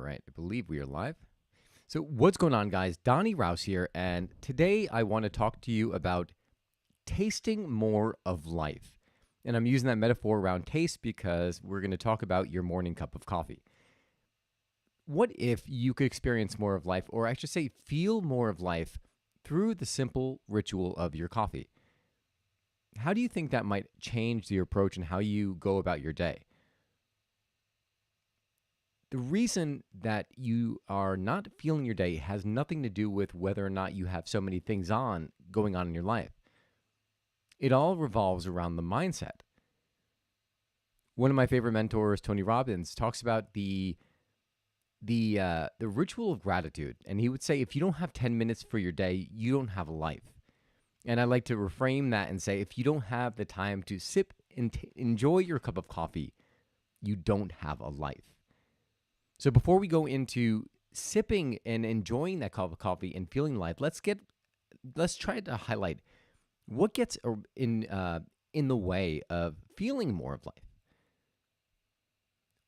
right, I believe we are live. So, what's going on, guys? Donnie Rouse here, and today I want to talk to you about tasting more of life. And I'm using that metaphor around taste because we're going to talk about your morning cup of coffee. What if you could experience more of life, or I should say, feel more of life through the simple ritual of your coffee? How do you think that might change your approach and how you go about your day? The reason that you are not feeling your day has nothing to do with whether or not you have so many things going on in your life. It all revolves around the mindset. One of my favorite mentors, Tony Robbins, talks about the ritual of gratitude, and he would say, if you don't have 10 minutes for your day, you don't have a life. And I like to reframe that and say, if you don't have the time to sip and enjoy your cup of coffee, you don't have a life. So before we go into sipping and enjoying that cup of coffee and feeling life, let's try to highlight what gets in the way of feeling more of life.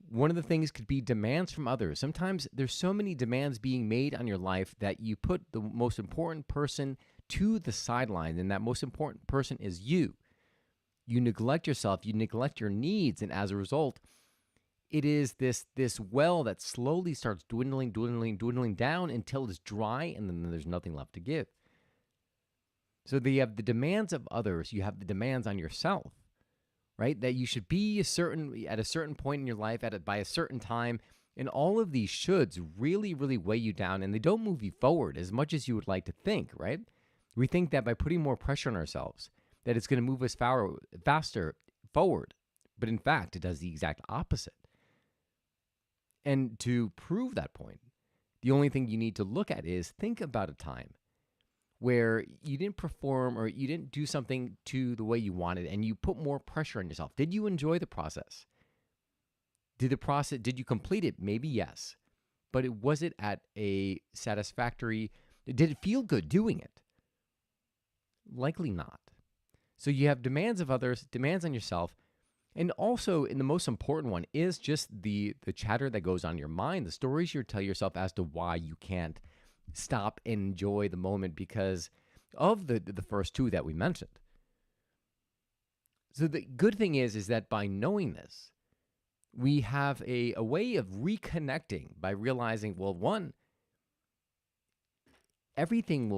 One of the things could be demands from others. Sometimes there's so many demands being made on your life that you put the most important person to the sideline, and that most important person is you. You neglect yourself, you neglect your needs, and as a result, it is this well that slowly starts dwindling down until it's dry, and then there's nothing left to give. So you have the demands of others, you have the demands on yourself, right? That you should be at a certain point in your life by a certain time, and all of these shoulds really, really weigh you down, and they don't move you forward as much as you would like to think, right? We think that by putting more pressure on ourselves, that it's going to move us faster forward, but in fact, it does the exact opposite. And to prove that point, the only thing you need to look at is think about a time where you didn't perform or you didn't do something to the way you wanted and you put more pressure on yourself. Did you enjoy the process? Did you complete it? Maybe yes. But was it at a satisfactory, did it feel good doing it? Likely not. So you have demands of others, demands on yourself. And also, and the most important one is just the chatter that goes on in your mind, the stories you tell yourself as to why you can't stop and enjoy the moment because of the first two that we mentioned. So the good thing is that by knowing this, we have a way of reconnecting by realizing, well, one, everything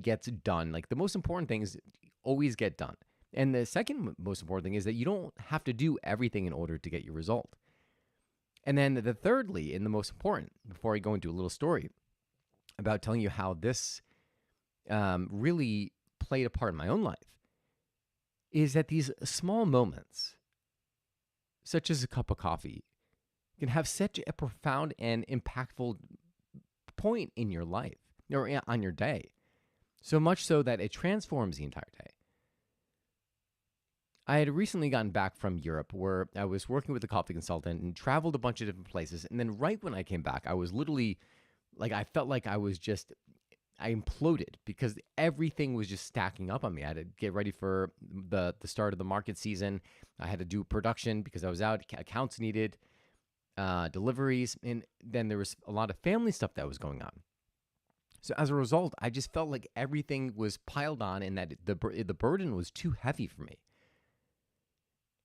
gets done. Like the most important things always get done. And the second most important thing is that you don't have to do everything in order to get your result. And then the thirdly, and the most important, before I go into a little story about telling you how this really played a part in my own life, is that these small moments, such as a cup of coffee, can have such a profound and impactful point in your life or on your day. So much so that it transforms the entire day. I had recently gotten back from Europe where I was working with a coffee consultant and traveled a bunch of different places. And then right when I came back, I was literally I felt like I imploded because everything was just stacking up on me. I had to get ready for the start of the market season. I had to do production because I was out, accounts needed, deliveries. And then there was a lot of family stuff that was going on. So as a result, I just felt like everything was piled on and that the burden was too heavy for me.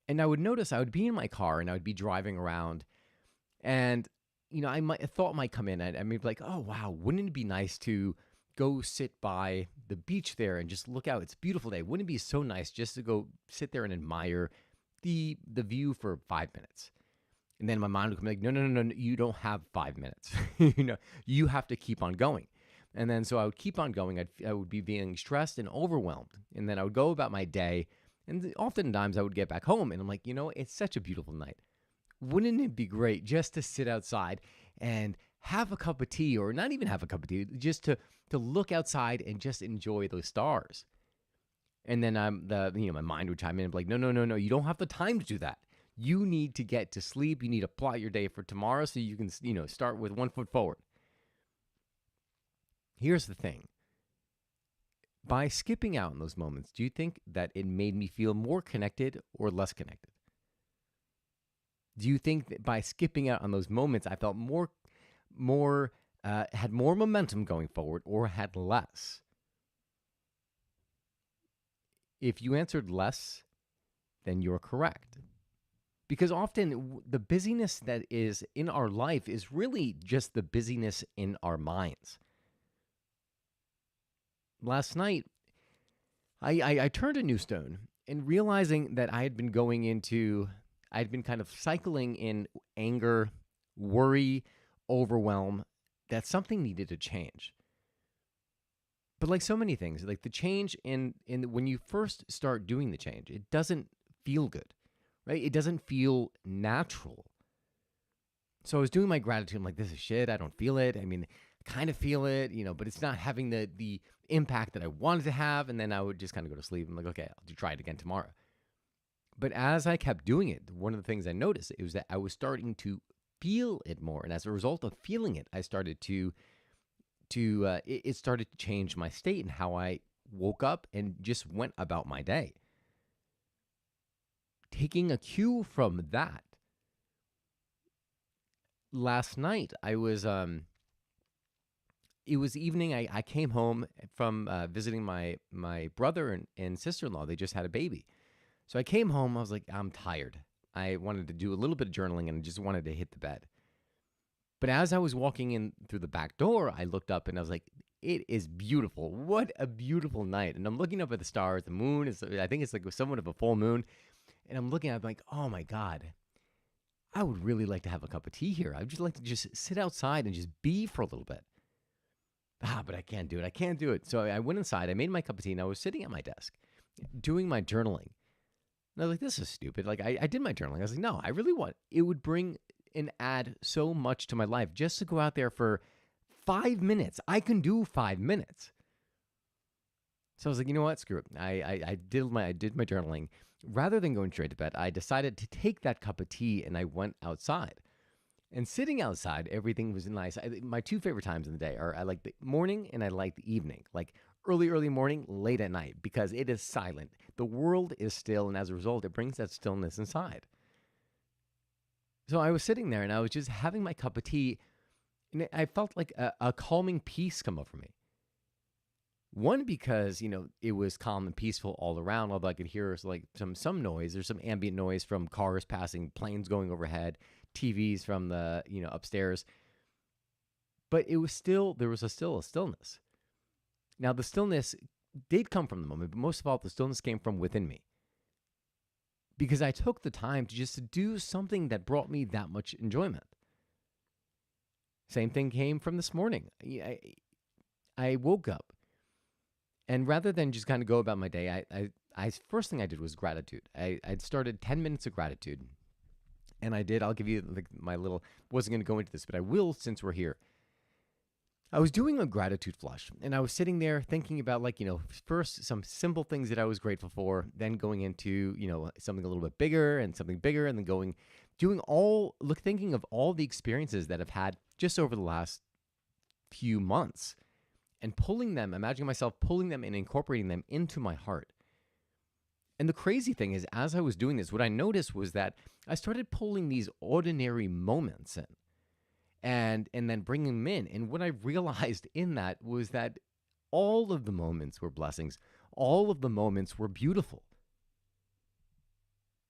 And I would notice I would be in my car and I would be driving around and, a thought might come in and I'd be like, oh, wow, wouldn't it be nice to go sit by the beach there and just look out? It's a beautiful day. Wouldn't it be so nice just to go sit there and admire the view for 5 minutes? And then my mind would come like, no, you don't have 5 minutes. You have to keep on going. And then so I would keep on going. I would be being stressed and overwhelmed. And then I would go about my day. And oftentimes I would get back home and I'm like, it's such a beautiful night. Wouldn't it be great just to sit outside and have a cup of tea, or not even have a cup of tea, just to look outside and just enjoy those stars? And then my mind would chime in and be like, no, you don't have the time to do that. You need to get to sleep. You need to plot your day for tomorrow so you can, start with 1 foot forward. Here's the thing. By skipping out in those moments, do you think that it made me feel more connected or less connected? Do you think that by skipping out on those moments, I felt more, had more momentum going forward, or had less? If you answered less, then you're correct. Because often the busyness that is in our life is really just the busyness in our minds. Last night, I turned a new stone and realizing that I had been kind of cycling in anger, worry, overwhelm, that something needed to change. But like so many things, like the change in when you first start doing the change, it doesn't feel good, right? It doesn't feel natural. So I was doing my gratitude. I'm like, this is shit. I don't feel it. I mean, I kind of feel it, but it's not having the impact that I wanted to have. And then I would just kind of go to sleep. I'm like, okay, I'll try it again tomorrow. But as I kept doing it, one of the things I noticed was that I was starting to feel it more, and as a result of feeling it, I started it started to change my state and how I woke up and just went about my day. Taking a cue from that, last night it was evening. I came home from visiting my brother and sister-in-law. They just had a baby. So I came home, I was like, I'm tired. I wanted to do a little bit of journaling and just wanted to hit the bed. But as I was walking in through the back door, I looked up and I was like, it is beautiful. What a beautiful night. And I'm looking up at the stars. The moon is, I think it's like somewhat of a full moon. And I'm looking at it, I'm like, oh my God, I would really like to have a cup of tea here. I would just like to just sit outside and just be for a little bit. But I can't do it. I can't do it. So I went inside, I made my cup of tea, and I was sitting at my desk doing my journaling. And I was like, this is stupid. Like, I did my journaling. I was like, no, I really want it would bring and add so much to my life just to go out there for 5 minutes. I can do 5 minutes. So I was like, you know what? Screw it. I did my journaling. Rather than going straight to bed, I decided to take that cup of tea and I went outside. And sitting outside, everything was nice. My two favorite times in the day are I like the morning and I like the evening. Like early morning, late at night, because it is silent. The world is still, and as a result, it brings that stillness inside. So I was sitting there and I was just having my cup of tea, and I felt like a calming peace come over me. One, because it was calm and peaceful all around, although I could hear like some noise. There's some ambient noise from cars passing, planes going overhead, TVs from the upstairs. But it was still still a stillness. Now the stillness did come from the moment, but most of all, the stillness came from within me because I took the time to do something that brought me that much enjoyment. Same thing came from this morning. I woke up, and rather than just kind of go about my day, I first thing I did was gratitude. I'd started 10 minutes of gratitude, and I'll give you like my little, wasn't going to go into this, but I will since we're here. I was doing a gratitude flush, and I was sitting there thinking about first some simple things that I was grateful for, then going into, something a little bit bigger and something bigger, and then thinking of all the experiences that I've had just over the last few months and imagining myself pulling them and incorporating them into my heart. And the crazy thing is, as I was doing this, what I noticed was that I started pulling these ordinary moments in. And then bringing them in. And what I realized in that was that all of the moments were blessings. All of the moments were beautiful.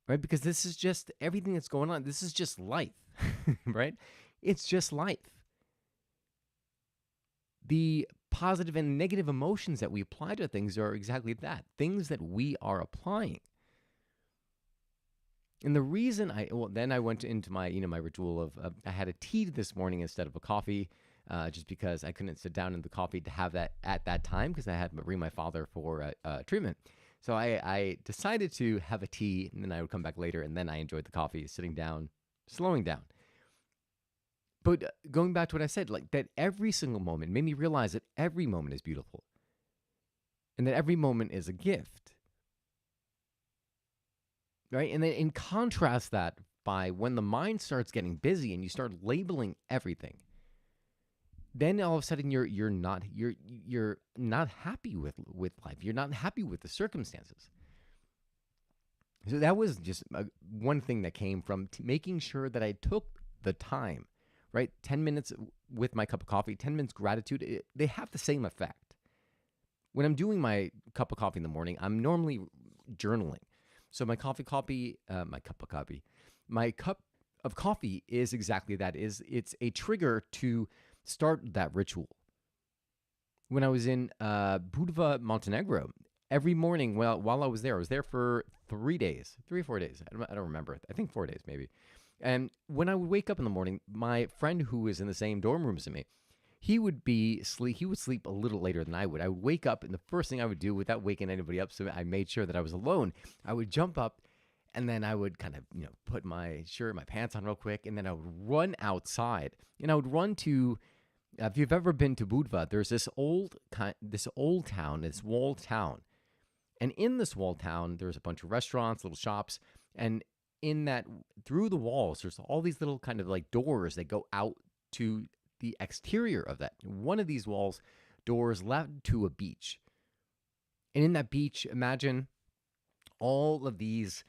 Right? Because this is just everything that's going on. This is just life. Right? It's just life. The positive and negative emotions that we apply to things are exactly that. Things that we are applying. And the reason then I went into my, my ritual of, I had a tea this morning instead of a coffee, just because I couldn't sit down in the coffee to have that at that time because I had to bring my father for treatment. So I decided to have a tea, and then I would come back later, and then I enjoyed the coffee, sitting down, slowing down. But going back to what I said, like that every single moment made me realize that every moment is beautiful and that every moment is a gift. Right? And then in contrast that by when the mind starts getting busy and you start labeling everything, then all of a sudden you're not happy with life. You're not happy with the circumstances. So that was just one thing that came from making sure that I took the time, right? 10 minutes with my cup of coffee, 10 minutes gratitude, they have the same effect. When I'm doing my cup of coffee in the morning, I'm normally journaling. So my cup of coffee, my cup of coffee is exactly that. It's a trigger to start that ritual. When I was in Budva, Montenegro, every morning, while I was there for 3 days, 3 or 4 days. I don't remember. I think 4 days maybe. And when I would wake up in the morning, my friend who was in the same dorm room as me, he would sleep. He would sleep a little later than I would. I would wake up, and the first thing I would do, without waking anybody up, so I made sure that I was alone, I would jump up, and then I would kind of, put my shirt, my pants on real quick, and then I would run outside, and I would run to. If you've ever been to Budva, there's this old town, this walled town, and in this walled town, there's a bunch of restaurants, little shops, and in that, through the walls, there's all these little kind of like doors that go out to the exterior of that. One of these walls doors led to a beach. And in that beach, imagine all of these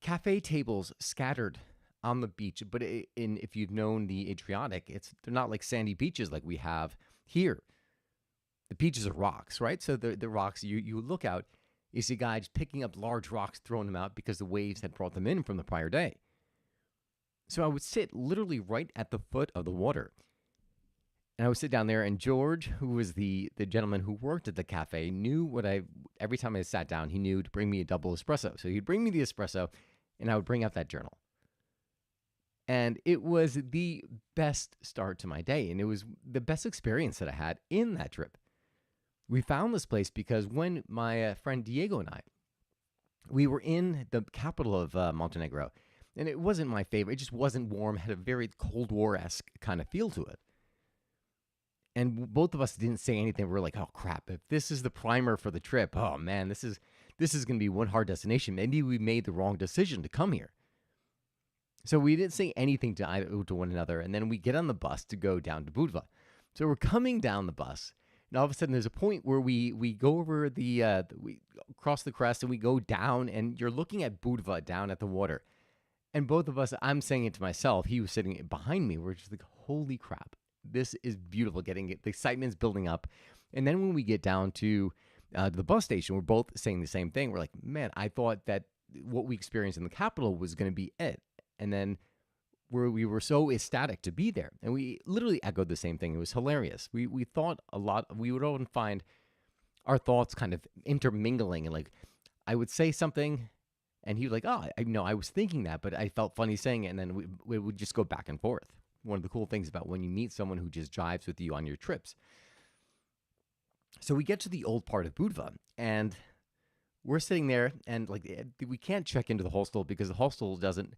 cafe tables scattered on the beach. But if you've known the Adriatic, they're not like sandy beaches like we have here. The beaches are rocks, right? So the rocks, you look out, you see guys picking up large rocks, throwing them out because the waves had brought them in from the prior day. So I would sit literally right at the foot of the water. And I would sit down there, and George, who was the gentleman who worked at the cafe, knew every time I sat down, he knew to bring me a double espresso. So he'd bring me the espresso, and I would bring out that journal. And it was the best start to my day, and it was the best experience that I had in that trip. We found this place because when my friend Diego and we were in the capital of Montenegro, and it wasn't my favorite. It just wasn't warm. It had a very Cold War-esque kind of feel to it. And both of us didn't say anything. We were like, oh, crap. If this is the primer for the trip, oh, man, this is going to be one hard destination. Maybe we made the wrong decision to come here. So we didn't say anything to one another. And then we get on the bus to go down to Budva. So we're coming down the bus. And all of a sudden, there's a point where we go over we cross the crest and we go down. And you're looking at Budva down at the water. And both of us, I'm saying it to myself, he was sitting behind me. We're just like, holy crap, this is beautiful. The excitement's building up. And then when we get down to the bus station, we're both saying the same thing. We're like, man, I thought that what we experienced in the capital was going to be it. And then we were so ecstatic to be there. And we literally echoed the same thing. It was hilarious. We thought a lot. We would often find our thoughts kind of intermingling. And like, I would say something, and he was like, oh, I was thinking that, but I felt funny saying it. And then we would just go back and forth. One of the cool things about when you meet someone who just jives with you on your trips. So we get to the old part of Budva, and we're sitting there, and like we can't check into the hostel because the hostel doesn't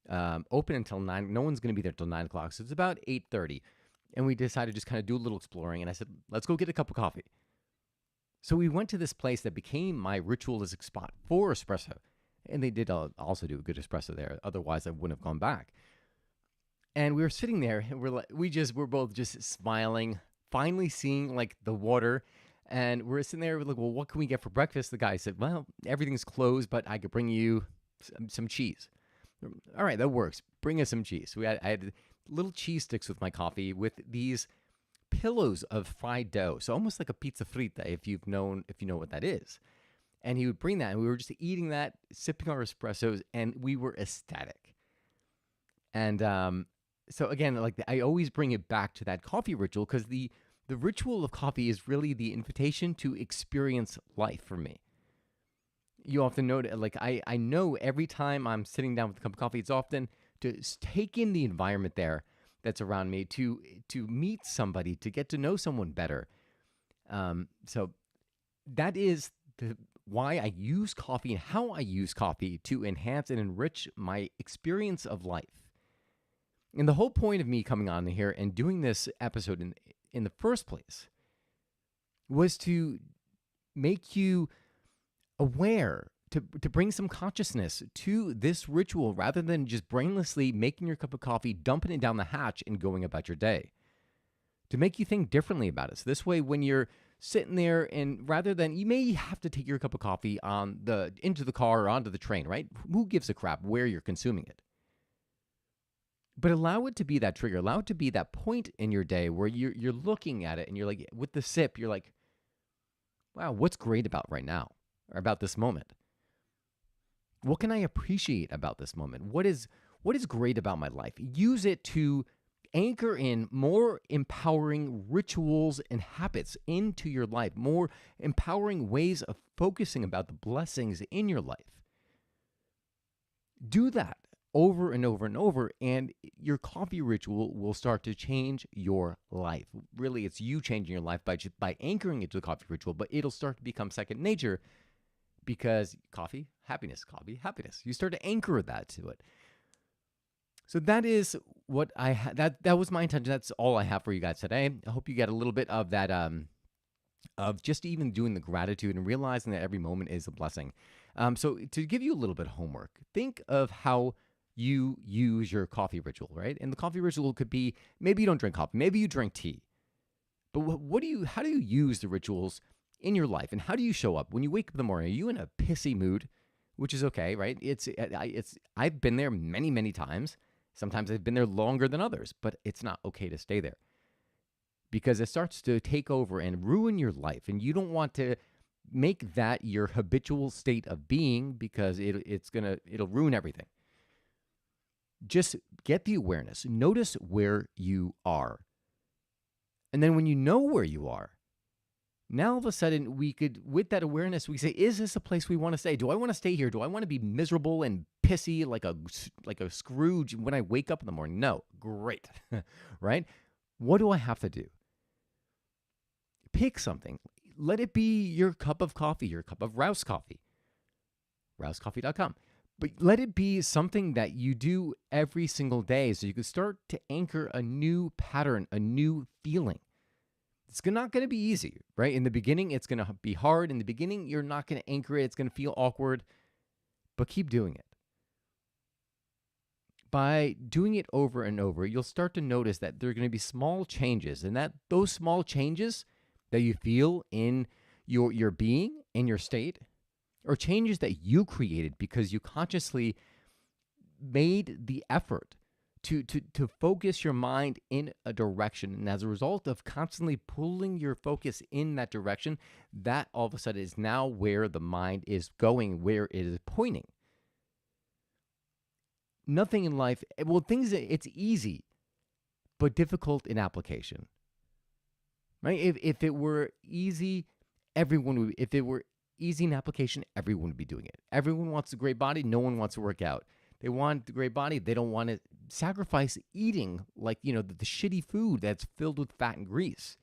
open until 9. No one's going to be there until 9 o'clock. So it's about 8:30. And we decided to just kind of do a little exploring. And I said, let's go get a cup of coffee. So we went to this place that became my ritualistic spot for espresso. And they did also do a good espresso there. Otherwise, I wouldn't have gone back. And we were sitting there, and we're both just smiling, finally seeing like the water. And we're sitting there, we're like, well, what can we get for breakfast? The guy said, well, everything's closed, but I could bring you some cheese. All right, that works. Bring us some cheese. I had little cheese sticks with my coffee with these pillows of fried dough. So almost like a pizza frita, if you know what that is. And he would bring that, and we were just eating that, sipping our espressos, and we were ecstatic. And so again, like I always bring it back to that coffee ritual because the ritual of coffee is really the invitation to experience life for me. You often know, like I know every time I'm sitting down with a cup of coffee, it's often to take in the environment there that's around me, to meet somebody, to get to know someone better. So that is why I use coffee and how I use coffee to enhance and enrich my experience of life. And the whole point of me coming on here and doing this episode in the first place was to make you aware, to bring some consciousness to this ritual rather than just brainlessly making your cup of coffee, dumping it down the hatch, and going about your day. To make you think differently about it. So this way, when you're sitting there, and rather than, you may have to take your cup of coffee into the car or onto the train, right? Who gives a crap where you're consuming it? But allow it to be that trigger. Allow it to be that point in your day where you're looking at it and you're like, with the sip, you're like, wow, what's great about right now, or about this moment? What can I appreciate about this moment? What is great about my life? Use it to anchor in more empowering rituals and habits into your life, more empowering ways of focusing about the blessings in your life. Do that over and over and over, and your coffee ritual will start to change your life. Really, it's you changing your life by anchoring it to the coffee ritual, but it'll start to become second nature, because coffee, happiness, coffee, happiness. You start to anchor that to it. So that is what that was my intention. That's all I have for you guys today. I hope you get a little bit of that, of just even doing the gratitude and realizing that every moment is a blessing. So to give you a little bit of homework, think of how you use your coffee ritual, right? And the coffee ritual could be, maybe you don't drink coffee, maybe you drink tea. But how do you use the rituals in your life, and how do you show up when you wake up in the morning? Are you in a pissy mood? Which is okay, right? I've been there many, many times. Sometimes I've been there longer than others, but it's not okay to stay there, because it starts to take over and ruin your life, and you don't want to make that your habitual state of being, because it'll ruin everything. Just get the awareness. Notice where you are. And then when you know where you are, now all of a sudden with that awareness, we say, is this a place we want to stay? Do I want to stay here? Do I want to be miserable and pissy like a Scrooge when I wake up in the morning? No. Great. Right? What do I have to do? Pick something. Let it be your cup of coffee, your cup of Rouse Coffee, rousecoffee.com. But let it be something that you do every single day, so you can start to anchor a new pattern, a new feeling. It's not going to be easy, right? In the beginning, it's going to be hard. In the beginning, you're not going to anchor it. It's going to feel awkward, but keep doing it. By doing it over and over, you'll start to notice that there are going to be small changes, and that those small changes that you feel in your being, in your state, or changes that you created because you consciously made the effort to focus your mind in a direction. And as a result of constantly pulling your focus in that direction, that all of a sudden is now where the mind is going, where it is pointing. Nothing in life, it's easy, but difficult in application. Right? If it were easy, if it were easy in application, everyone would be doing it. Everyone wants a great body. No one wants to work out. They want the great body. They don't want to sacrifice eating the shitty food that's filled with fat and grease.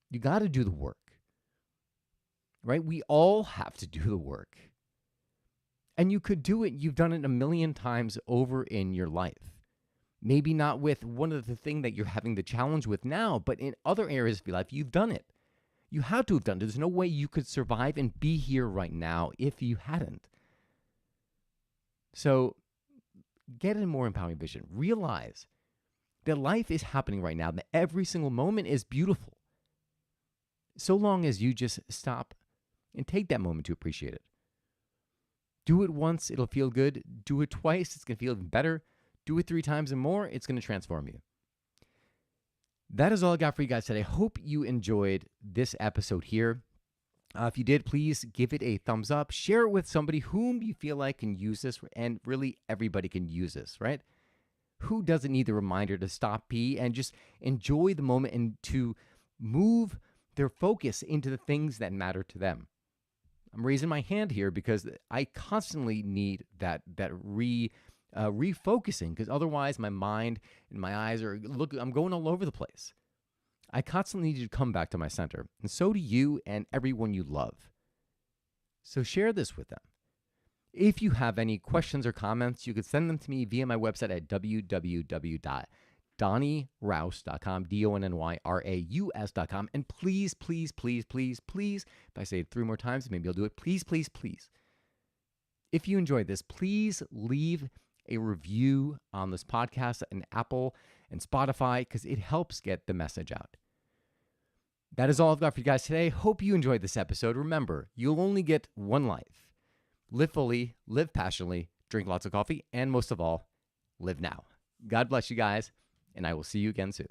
You got to do the work, right? We all have to do the work. And you could do it. You've done it a million times over in your life. Maybe not with one of the thing that you're having the challenge with now, but in other areas of your life, you've done it. You had to have done it. There's no way you could survive and be here right now if you hadn't. So get a more empowering vision. Realize that life is happening right now, that every single moment is beautiful. So long as you just stop and take that moment to appreciate it. Do it once, it'll feel good. Do it twice, it's going to feel even better. Do it 3 times and more, it's going to transform you. That is all I got for you guys today. Hope you enjoyed this episode here. If you did, please give it a thumbs up. Share it with somebody whom you feel like can use this, and really everybody can use this, right? Who doesn't need the reminder to stop, pee, and just enjoy the moment and to move their focus into the things that matter to them? I'm raising my hand here because I constantly need that refocusing, because otherwise my mind and my eyes I'm going all over the place. I constantly need to come back to my center, and so do you and everyone you love. So share this with them. If you have any questions or comments, you can send them to me via my website at www.donnyraus.com, DONNYRAUS.com. And please, please, please, please, please, if I say it 3 more times, maybe I'll do it. Please, please, please. If you enjoyed this, please leave a review on this podcast and Apple and Spotify, because it helps get the message out. That is all I've got for you guys today. Hope you enjoyed this episode. Remember, you'll only get one life. Live fully, live passionately, drink lots of coffee, and most of all, live now. God bless you guys, and I will see you again soon.